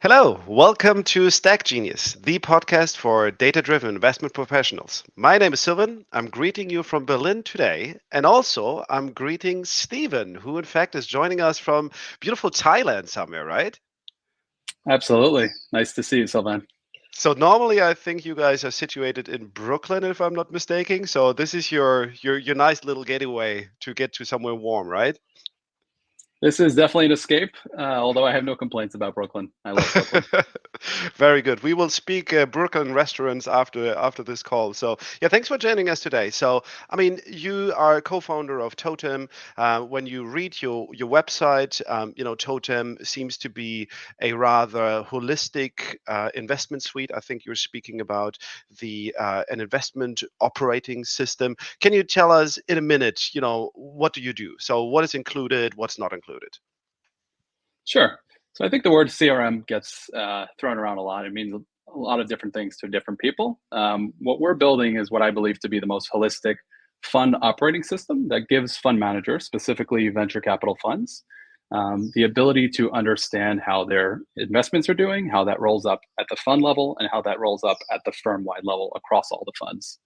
Hello, welcome to StackGenius, the podcast for data-driven investment professionals. My name is Sylvan. I'm greeting you from Berlin today, and also I'm greeting Stephen, who in fact is joining us from beautiful Thailand somewhere, right? Absolutely. Nice to see you, Sylvan. So normally I think you guys are situated in Brooklyn, if I'm not mistaken. So this is your nice little getaway to get to somewhere warm, right? This is definitely an escape, although I have no complaints about Brooklyn. I love Brooklyn. Very good. We will speak Brooklyn restaurants after this call. So yeah, thanks for joining us today. So I mean, you are co-founder of Totem. When you read your website, Totem seems to be a rather holistic investment suite. I think you're speaking about the an investment operating system. Can you tell us in a minute, what do you do? So what is included, what's not included? Sure. So I think the word CRM gets thrown around a lot. It means a lot of different things to different people. What we're building is what I believe to be the most holistic fund operating system that gives fund managers, specifically venture capital funds, the ability to understand how their investments are doing, how that rolls up at the fund level, and how that rolls up at the firm-wide level across all the funds.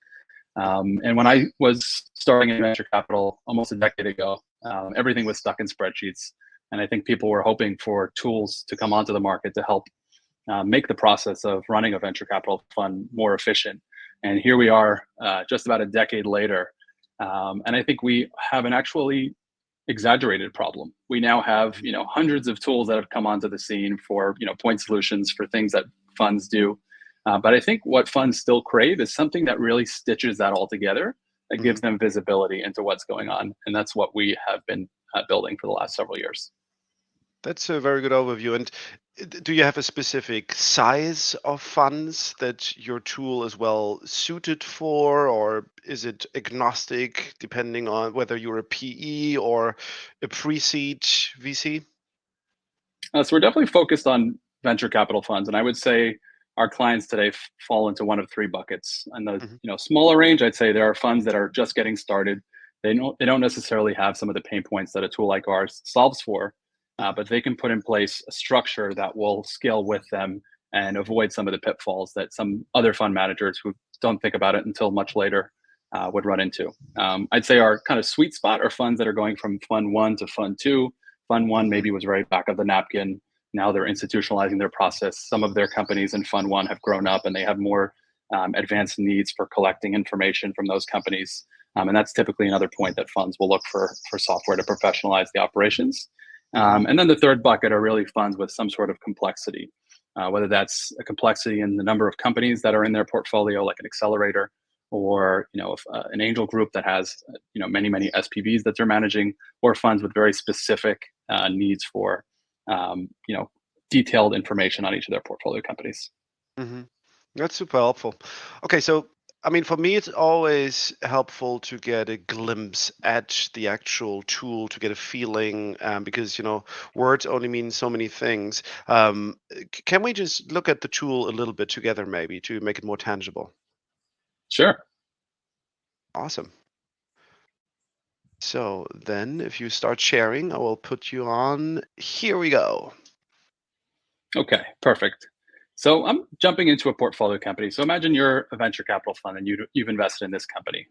And when I was starting in venture capital almost a decade ago, everything was stuck in spreadsheets. And I think people were hoping for tools to come onto the market to help make the process of running a venture capital fund more efficient. And here we are, just about a decade later. And I think we have an actually exaggerated problem. We now have, hundreds of tools that have come onto the scene for, point solutions for things that funds do. But I think what funds still crave is something that really stitches that all together, that gives them visibility into what's going on. And that's what we have been building for the last several years. That's a very good overview. And do you have a specific size of funds that your tool is well suited for, or is it agnostic depending on whether you're a PE or a pre-seed VC? So we're definitely focused on venture capital funds, and I would say our clients today fall into one of three buckets. In the Hmm. smaller range, I'd say there are funds that are just getting started. They don't necessarily have some of the pain points that a tool like ours solves for, but they can put in place a structure that will scale with them and avoid some of the pitfalls that some other fund managers who don't think about it until much later would run into. I'd say our kind of sweet spot are funds that are going from fund one to fund two. Fund one Hmm. maybe was very back of the napkin. Now they're institutionalizing their process. Some of their companies in Fund One have grown up and they have more advanced needs for collecting information from those companies. And that's typically another point that funds will look for software to professionalize the operations. Hmm. And then the third bucket are really funds with some sort of complexity, whether that's a complexity in the number of companies that are in their portfolio, like an accelerator, or if, an angel group that has many SPVs that they're managing, or funds with very specific needs for detailed information on each of their portfolio companies. Hmm. That's super helpful. Okay, so I mean, for me, it's always helpful to get a glimpse at the actual tool to get a feeling, because words only mean so many things. Can we just look at the tool a little bit together, maybe, to make it more tangible? Sure. Awesome. So then, if you start sharing, I will put you on. Here we go. Okay, perfect. So I'm jumping into a portfolio company. So imagine you're a venture capital fund and you've invested in this company.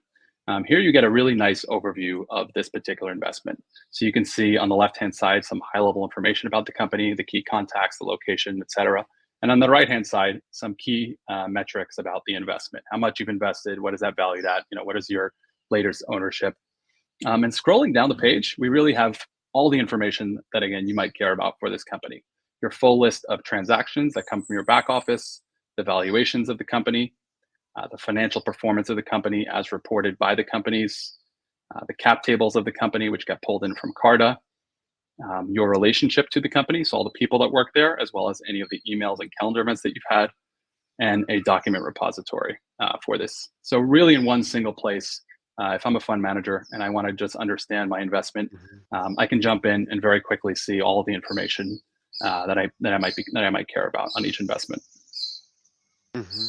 Here you get a really nice overview of this particular investment. So you can see on the left-hand side some high-level information about the company, the key contacts, the location, et cetera. And on the right-hand side, some key metrics about the investment. How much you've invested, what is that valued at, what is your latest ownership. And scrolling down the page, we really have all the information that, again, you might care about for this company. Your full list of transactions that come from your back office, the valuations of the company, the financial performance of the company as reported by the companies, the cap tables of the company, which get pulled in from Carta, your relationship to the company, so all the people that work there, as well as any of the emails and calendar events that you've had, and a document repository for this. So really in one single place, if I'm a fund manager and I want to just understand my investment, Mhm. I can jump in and very quickly see all of the information that I might care about on each investment. Mhm.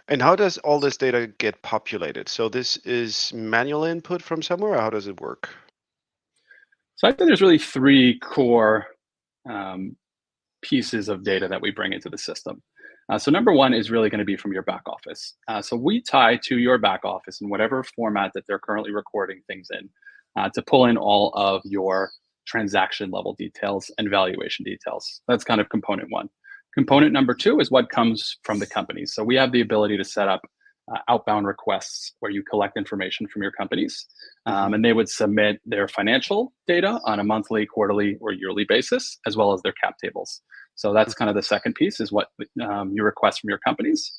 And how does all this data get populated? So this is manual input from somewhere, or how does it work? So I think there's really three core um, pieces of data that we bring into the system. So number one is really going to be from your back office. So we tie to your back office in whatever format that they're currently recording things in to pull in all of your transaction level details and valuation details. That's kind of component one. Component number two is what comes from the companies. So we have the ability to set up outbound requests where you collect information from your companies, and they would submit their financial data on a monthly, quarterly, or yearly basis, as well as their cap tables. So that's kind of the second piece, is what you request from your companies.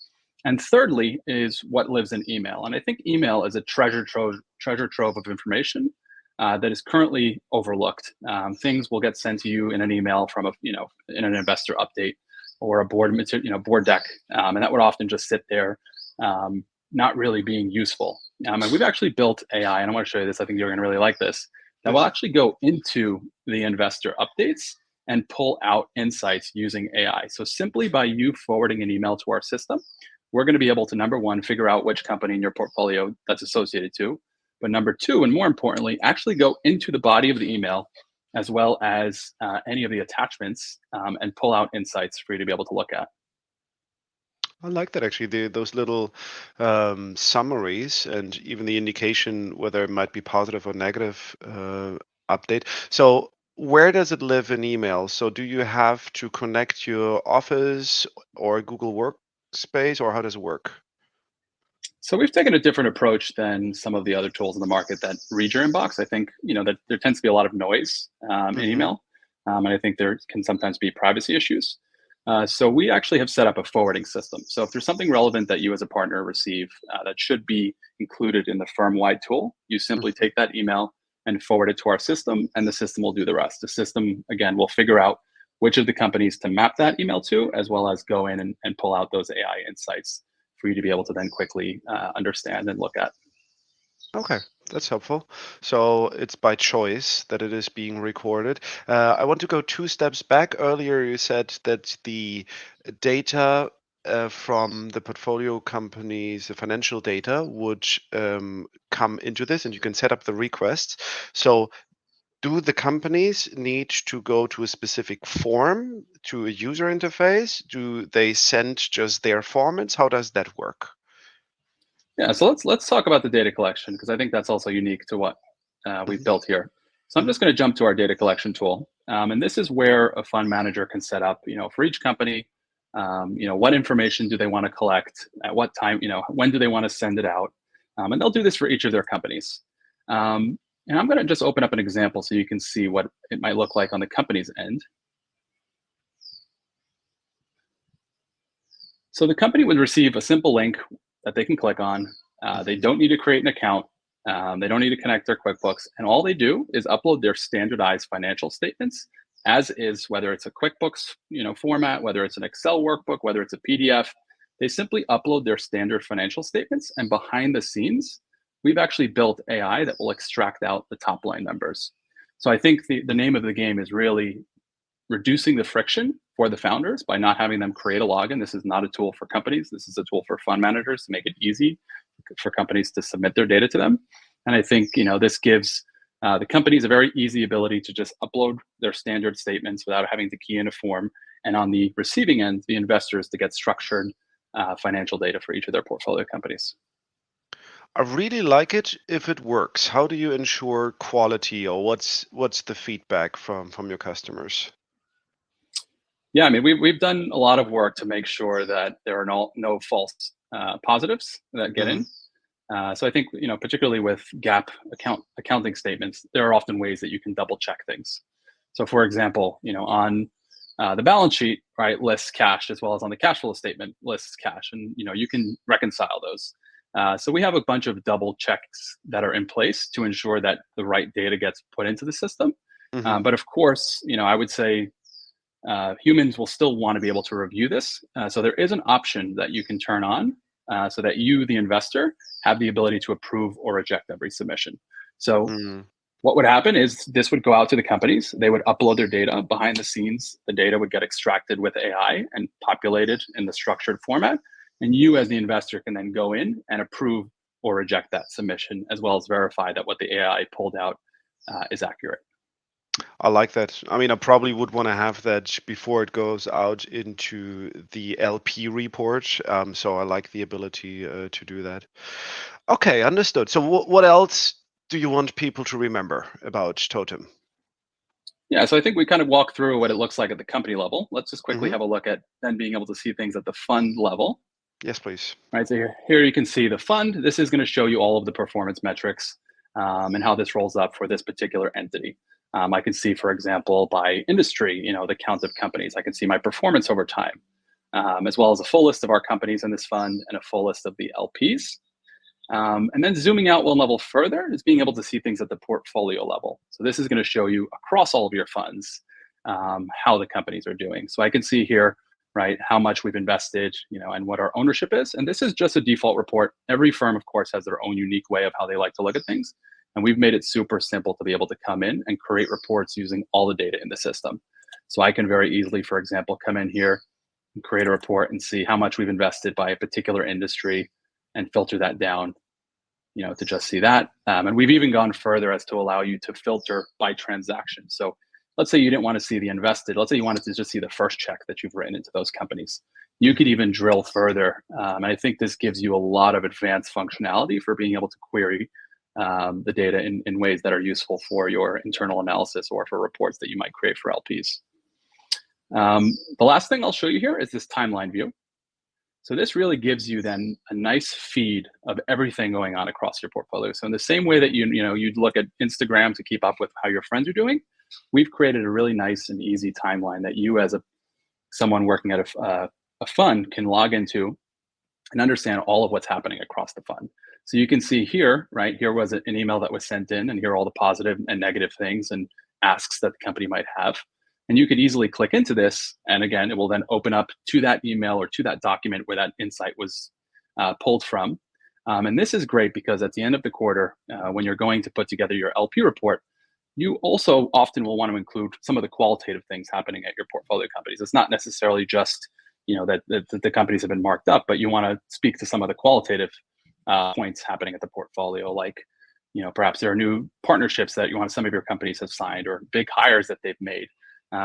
And thirdly is what lives in email. And I think email is a treasure trove of information that is currently overlooked. Things will get sent to you in an email from in an investor update or a board deck, and that would often just sit there, not really being useful. And we've actually built AI, and I want to show you this. I think you're going to really like this. That will actually go into the investor updates and pull out insights using AI. So simply by you forwarding an email to our system, we're going to be able to, number one, figure out which company in your portfolio that's associated to. But number two, and more importantly, actually go into the body of the email as well as any of the attachments and pull out insights for you to be able to look at. I like that actually, those little summaries and even the indication whether it might be positive or negative update. So where does it live in email? So do you have to connect your Office or Google Workspace, or how does it work? So we've taken a different approach than some of the other tools in the market that read your inbox. I think that there tends to be a lot of noise in email, and I think there can sometimes be privacy issues. So we actually have set up a forwarding system. So if there's something relevant that you as a partner receive that should be included in the firm-wide tool, you simply take that email and forward it to our system, and the system will do the rest. The system, again, will figure out which of the companies to map that email to, as well as go in and pull out those AI insights for you to be able to then quickly understand and look at. Okay, that's helpful. So it's by choice that it is being recorded. I want to go two steps back. Earlier, you said that the data from the portfolio companies, the financial data, would come into this, and you can set up the requests. So do the companies need to go to a specific form, to a user interface? Do they send just their formats? How does that work? Yeah, so let's talk about the data collection, because I think that's also unique to what we've Mhm, built here. So I'm mhm, just going to jump to our data collection tool, and this is where a fund manager can set up, for each company, what information do they want to collect at what time, when do they want to send it out, and they'll do this for each of their companies. And I'm going to just open up an example so you can see what it might look like on the company's end. So the company would receive a simple link that they can click on. They mhm, don't need to create an account. They don't need to connect their QuickBooks. And all they do is upload their standardized financial statements as is, whether it's a QuickBooks format, whether it's an Excel workbook, whether it's a PDF. They simply upload their standard financial statements. And behind the scenes, we've actually built AI that will extract out the top line numbers. So I think the name of the game is really reducing the friction for the founders by not having them create a login. This is not a tool for companies. This is a tool for fund managers to make it easy for companies to submit their data to them. And I think this gives the companies a very easy ability to just upload their standard statements without having to key in a form. And on the receiving end, the investors to get structured financial data for each of their portfolio companies. I really like it if it works. How do you ensure quality, or what's the feedback from your customers? Yeah, I mean, we've done a lot of work to make sure that there are no false positives that get Hmm. in. So I think particularly with accounting statements, there are often ways that you can double check things. So, for example, on the balance sheet, right, lists cash, as well as on the cash flow statement lists cash, and you can reconcile those. So we have a bunch of double checks that are in place to ensure that the right data gets put into the system. Hmm. But of course, I would say humans will still want to be able to review this. So there is an option that you can turn on so that you, the investor, have the ability to approve or reject every submission. So Mm. what would happen is this would go out to the companies. They would upload their data behind the scenes. The data would get extracted with AI and populated in the structured format. And you, as the investor, can then go in and approve or reject that submission, as well as verify that what the AI pulled out is accurate. I like that. I mean, I probably would want to have that before it goes out into the LP report. So I like the ability to do that. Okay, understood. So what else do you want people to remember about Totem? Yeah, so I think we kind of walked through what it looks like at the company level. Let's just quickly Hmm. have a look at then being able to see things at the fund level. Yes, please. Right, so here you can see the fund. This is going to show you all of the performance metrics and how this rolls up for this particular entity. I can see, for example, by industry, the count of companies. I can see my performance over time, as well as a full list of our companies in this fund and a full list of the LPs. And then zooming out one level further is being able to see things at the portfolio level. So this is going to show you across all of your funds how the companies are doing. So I can see here, right, how much we've invested, and what our ownership is. And this is just a default report. Every firm, of course, has their own unique way of how they like to look at things. And we've made it super simple to be able to come in and create reports using all the data in the system. So I can very easily, for example, come in here and create a report and see how much we've invested by a particular industry and filter that down, to just see that. And we've even gone further as to allow you to filter by transaction. So let's say you didn't want to see the invested. Let's say you wanted to just see the first check that you've written into those companies. You could even drill further. And I think this gives you a lot of advanced functionality for being able to query the data in ways that are useful for your internal analysis or for reports that you might create for LPs. The last thing I'll show you here is this timeline view. So this really gives you then a nice feed of everything going on across your portfolio. So in the same way that you'd look at Instagram to keep up with how your friends are doing, we've created a really nice and easy timeline that you, as someone working at a fund, can log into and understand all of what's happening across the fund. So you can see here, right here was an email that was sent in, and here are all the positive and negative things and asks that the company might have. And you could easily click into this, and again, it will then open up to that email or to that document where that insight was pulled from. And this is great because at the end of the quarter, when you're going to put together your LP report, you also often will want to include some of the qualitative things happening at your portfolio companies. It's not necessarily just that the companies have been marked up, but you want to speak to some of the qualitative points happening at the portfolio, like perhaps there are new partnerships that some of your companies have signed, or big hires that they've made.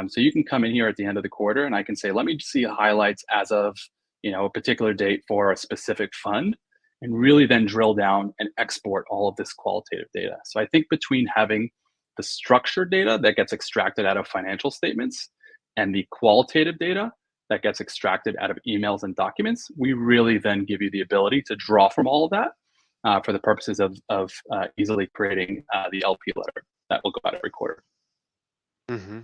So you can come in here at the end of the quarter and I can say, let me see highlights as of a particular date for a specific fund, and really then drill down and export all of this qualitative data. So I think between having the structured data that gets extracted out of financial statements and the qualitative data that gets extracted out of emails and documents, we really then give you the ability to draw from all of that for the purposes of easily creating the LP letter that will go out every quarter. Mm-hmm.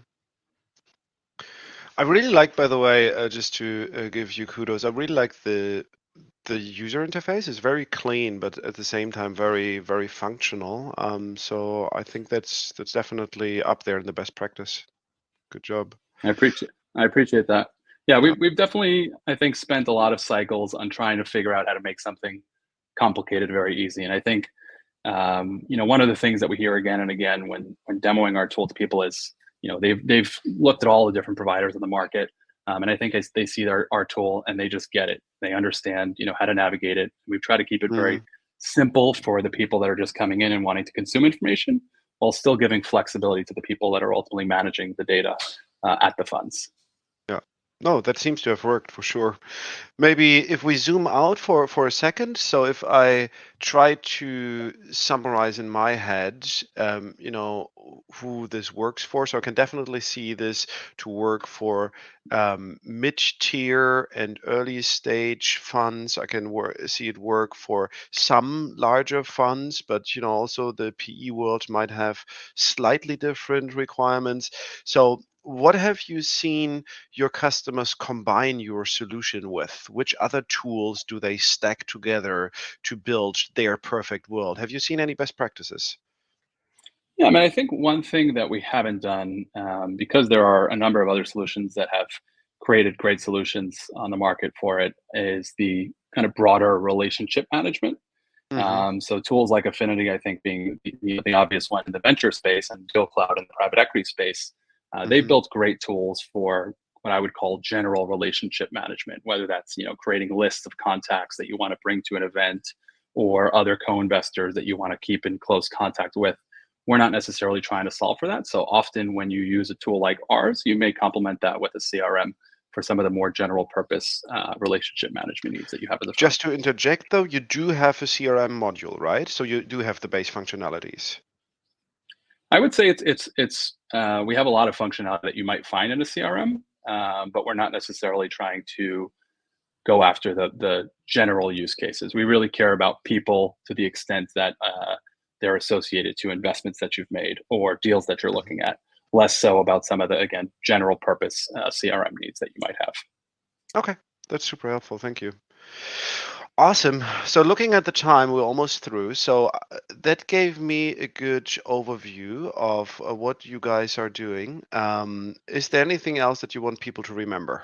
I really like, by the way, just to give you kudos, I really like the user interface is very clean, but at the same time very, very functional. So I think that's definitely up there in the best practice. Good job. I appreciate that. Yeah, we've definitely, I think, spent a lot of cycles on trying to figure out how to make something complicated very easy. And I think one of the things that we hear again and again when demoing our tool to people is they've looked at all the different providers in the market, and I think as they see our tool and they just get it, they understand how to navigate it. We've tried to keep it very simple for the people that are just coming in and wanting to consume information, while still giving flexibility to the people that are ultimately managing the data at the funds. Yeah. No, that seems to have worked for sure. Maybe if we zoom out for a second, so if I try to summarize in my head, who this works for, so I can definitely see this to work for mid-tier and early stage funds. I can see it work for some larger funds, but also the PE world might have slightly different requirements. So what have you seen your customers combine your solution with? Which other tools do they stack together to build their perfect world? Have you seen any best practices? Yeah, I mean, I think one thing that we haven't done, because there are a number of other solutions that have created great solutions on the market for it, is the kind of broader relationship management. Hmm. So tools like Affinity, I think, being the obvious one in the venture space, and Deal Cloud in the private equity space, they've Hmm. built great tools for what I would call general relationship management, whether that's creating lists of contacts that you want to bring to an event, or other co-investors that you want to keep in close contact with, we're not necessarily trying to solve for that. So often when you use a tool like ours, you may complement that with a CRM for some of the more general purpose relationship management needs that you have as a firm. Just to interject, though, you do have a CRM module, right? So you do have the base functionalities. I would say it's we have a lot of functionality that you might find in a CRM, but we're not necessarily trying to go after the general use cases. We really care about people to the extent that they're associated to investments that you've made or deals that you're looking at. Less so about some of the, again, general purpose CRM needs that you might have. Okay, that's super helpful. Thank you. Awesome. So looking at the time, we're almost through. So that gave me a good overview of what you guys are doing. Is there anything else that you want people to remember?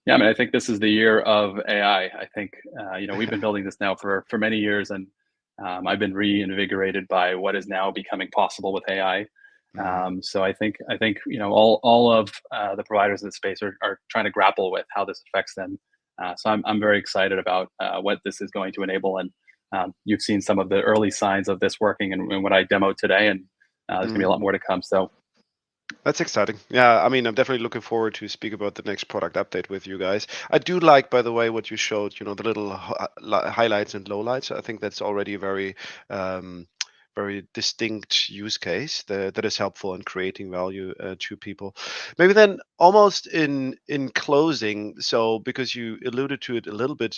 Yeah, I mean, I think this is the year of AI. I think we've been building this now for many years, and I've been reinvigorated by what is now becoming possible with AI. So I think all of the providers in the space are trying to grapple with how this affects them. So I'm very excited about what this is going to enable, and you've seen some of the early signs of this working and what I demoed today, and there's gonna be a lot more to come. So That's exciting. Yeah, I mean, I'm definitely looking forward to speak about the next product update with you guys. I do like, by the way, what you showed, the little highlights and lowlights. I think that's already a um, very distinct use case that is helpful in creating value to people. Maybe then almost in closing, so because you alluded to it a little bit,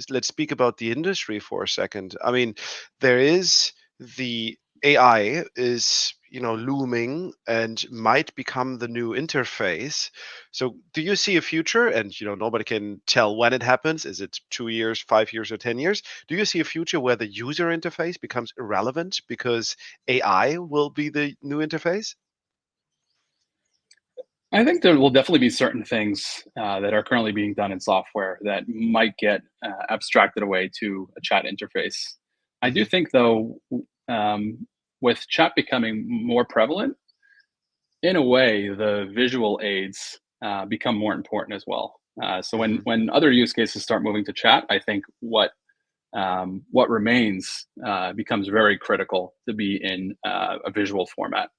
let's speak about the industry for a second. I mean, there is the AI is looming and might become the new interface. So do you see a future, and nobody can tell when it happens, is it 2 years, 5 years, or 10 years? Do you see a future where the user interface becomes irrelevant because AI will be the new interface? I think there will definitely be certain things that are currently being done in software that might get abstracted away to a chat interface. I do Hmm. think, though, with chat becoming more prevalent, in a way, the visual aids become more important as well. So when Hmm. other use cases start moving to chat, I think what remains becomes very critical to be in a visual format.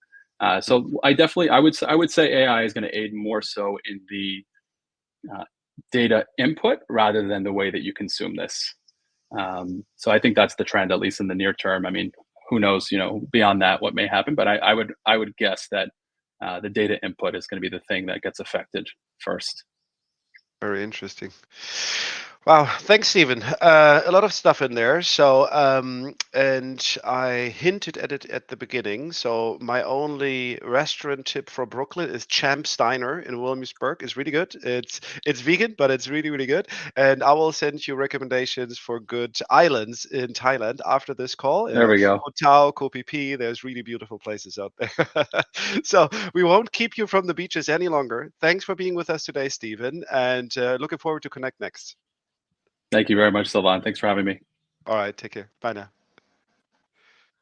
So I would say AI is going to aid more so in the uh, data input rather than the way that you consume this. So I think that's the trend, at least in the near term. I mean, who knows, beyond that, what may happen, but I would guess that the data input is going to be the thing that gets affected first. Very interesting. Wow, thanks, Stephen. A lot of stuff in there. So, and I hinted at it at the beginning. So, my only restaurant tip for Brooklyn is Champ's Diner in Williamsburg. It's really good. It's vegan, but it's really really good. And I will send you recommendations for good islands in Thailand after this call. There we go. Koh Tao, Koh Phi Phi. There's really beautiful places out there. So we won't keep you from the beaches any longer. Thanks for being with us today, Stephen, and looking forward to connect next. Thank you very much, Sylvan. Thanks for having me. All right, take care. Bye now.